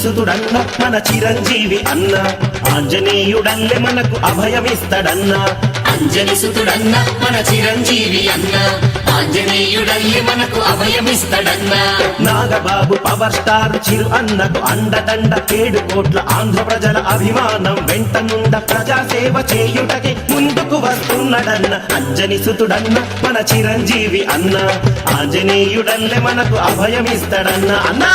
సుతుడన్న మన చిరంజీవి అన్న ఆంజనేయుడల్లె మనకు అభయమిస్తడన్న అంజని సుతుడన్న మన చిరంజీవి అన్న ఆంజనేయుడల్లి మనకు అభయమిస్తడన్న నాగబాబు పవర్ స్టార్ చిరు అన్నకు అండదండ 7 కోట్ల ఆంధ్ర ప్రజల అభిమానం వెంటనుండ ప్రజాసేవ చేయుటకి ముందుకు వస్తున్నడన్న అంజని సుతుడన్న మన చిరంజీవి అన్న ఆంజనేయుడల్లె మనకు అభయమిస్తడన్న అన్నా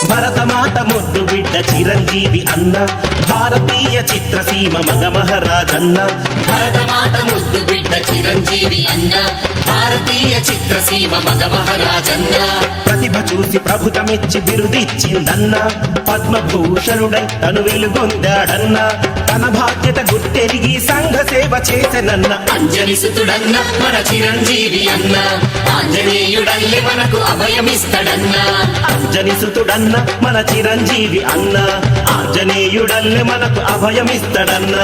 భరతమాత ముద్దు బిడ్డ చిరంజీవి అన్న భారతీయ చిత్రసీమ మగ మహారాజన్న భరతమాత ముద్దు బిడ్డ చిరంజీవి అన్న భారతీయ చిత్రసీమ మగ మహారాజన్న ప్రతిభ చూసి ప్రభుత్వమిచ్చి బిరుదిచ్చిందన్న పద్మభూషణుడై తను వెలుగొందాడన్న తన బాధ్యత గుర్తెరిగి సంఘ సేవ చేసెనన్న అంజని సుతుడన్న మన చిరంజీవి అన్న ఆంజనేయుడల్లి మనకు అభయమిస్తడన్న అంజని సుతుడన్న మన చిరంజీవి అన్న ఆంజనేయుడల్లె మనకు అభయమిస్తడన్న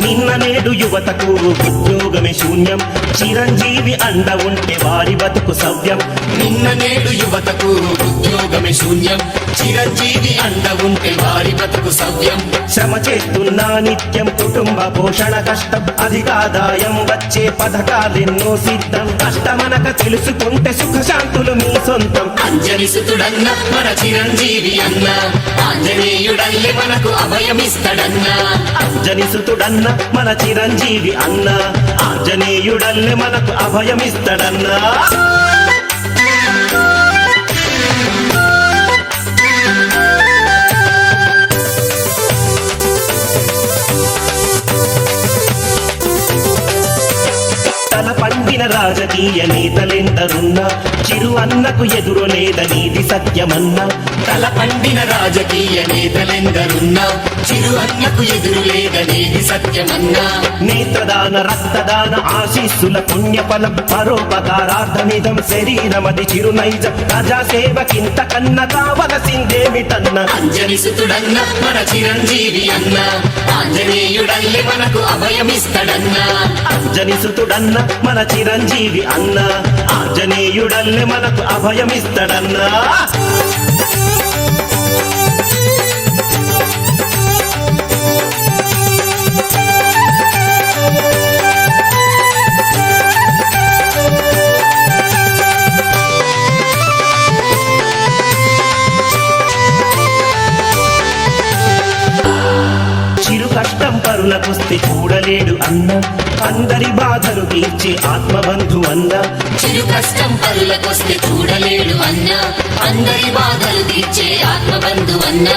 నిన్న నేడు యువతకు ఉద్యోగమే శూన్యం చిరంజీవి అండ ఉంటే వారి బతుకు సవ్యం నిన్న నేడు యువతకు ఉద్యోగమే శూన్యం చిరంజీవి అండ ఉంటే వారి బతుకు సవ్యం శ్రమ చేస్తున్నా నిత్యం కుటుంబ పోషణ కష్టం అధికాదాయం వచ్చే పథకాలెన్నో సిద్ధం కష్టమనక తెలుసుకుంటే సుఖశాంతులు మీ సొంతం అంజని సుతుడన్న మన చిరంజీవి అన్న ఆంజనేయుడల్లి మనకు అభయమిస్తడన్న అంజని సుతుడన్న మన చిరంజీవి అన్న ఆంజనేయుడల్లె మనకు అభయమిస్తడన్నా తల పండిన రాజకీయ నేతలెందరున్నా చిరు అన్నకు ఎదురు లేదనీది సత్యమన్నా తల పండిన రాజకీయ నేతలెందరున్నా చిరు అన్నకు ఎదురు లేదనేది సత్యమన్నా నేత్రదాన రక్తదాన ఆశీస్సుల పుణ్యఫలం పరోపకారార్థమిదం శరీరమది చిరునైజ ప్రజాసేవకింత కన్న కావలసిందేమిటన్న అంజని సుతుడన్న మన చిరంజీవి అన్న ఆంజనేయుడల్లి మనకు అభయమిస్తడన్న అంజని సుతుడన్న మన చిరంజీవి అన్న ఆంజనేయుడల్లె మనకు అభయమిస్తడన్నా చిరు కష్టం పరులకొస్తే చూడలేడు అన్న అందరి బాధలు తీర్చే ఆత్మబంధు అన్న చిరు కష్టం పరులకొస్తే చూడలేడు అన్న అందరి బాధలు తీర్చే ఆత్మబంధు అన్న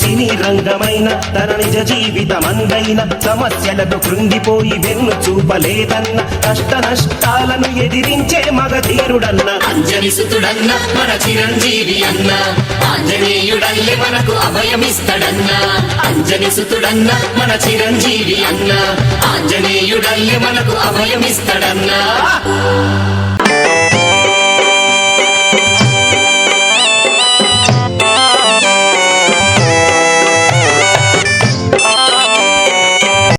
సినీ రంగమైన తన నిజ జీవితమందైన సమస్యలకు కృంగిపోయి వెన్ను చూపలేదన్న కష్ట నష్టాలను ఎదిరించే మగధీరుడన్న అంజని సుతుడన్న మన చిరంజీవి అన్న ఆంజనేయుడల్లి మనకు అభయమిస్తడన్న అంజని సుతుడన్న మన చిరంజీవి అన్న ఆంజనేయుడల్లి మనకు అభయమిస్తడన్న